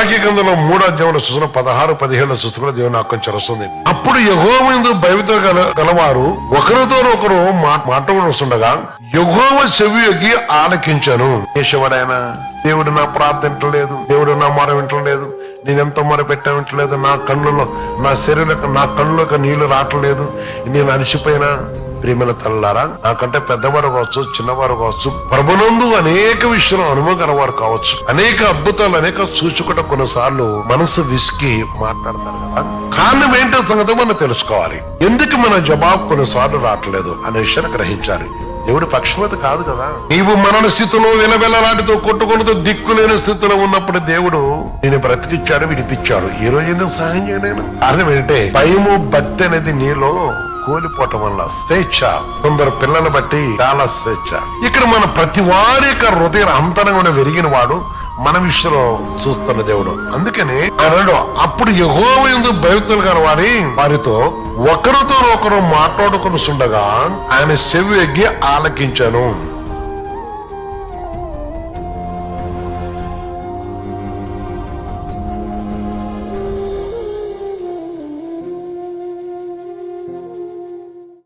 మలాకి గ్రంథంలో 3వ అధ్యాయంలో చూసిన 16-17 చూస్తూ కూడా దేవుని వాక్యం చరుస్తుంది. అప్పుడు యెహోవా యందు భయభక్తులు గలవారు ఒకరితో ఒకరు మాట్లాడుతుండగా యెహోవా చెవి యొగ్గి ఆలకించాను. చేసేవాడాయన, దేవుడు నా ప్రార్థన వింటలేదు, దేవుడు నా మొర వింటలేదు, నేనెంత మొర పెట్టా వింటలేదు, నా కళ్ళలోకి నీళ్లు రావట్లేదు, నేను అలసిపోయినా. ప్రియమైన తల్లారా, నాకంటే పెద్దవారు కావచ్చు, చిన్నవారు కావచ్చు, ప్రభునందు అనేక విషయాలు అనుభవం గలవారు కావచ్చు, అనేక అద్భుతాలు, అనేక సూచకుట కొన్నిసార్లు మనసు విసికి మాట్లాడతారు కదా. కారణం ఏంటో సంగతి మనం తెలుసుకోవాలి. ఎందుకు మన జవాబు కొన్నిసార్లు రావట్లేదు అనే విషయాన్ని గ్రహించాలి. దేవుడు పక్షపాతి కాదు కదా. నీవు మరణ స్థితిలో వెలవెలలాంటితో కొట్టుకుంటూ దిక్కులేని స్థితిలో ఉన్నప్పుడు దేవుడు నేను బ్రతికిచ్చాడు, విడిపించాడు. ఈ రోజు ఎందుకు సహాయం చేయలేను? కారణం ఏంటంటే భయము, భక్తి అనేది నీలో కోల్పోవటం వల్ల స్వేచ్ఛ. కొందరు పిల్లలు బట్టి చాలా స్వేచ్ఛ. ఇక్కడ మన ప్రతి వారి యొక్క హృదయ అంతరంగా విరిగిన వాడు మన విషయంలో చూస్తున్న దేవుడు. అందుకని అన్నాడు, అప్పుడు యెహోవా యందు భయభక్తులు గల వారితో ఒకరితో ఒకరు మాట్లాడుకుని ఉండగా ఆయన చెవి ఎగ్గి ఆలకించాను.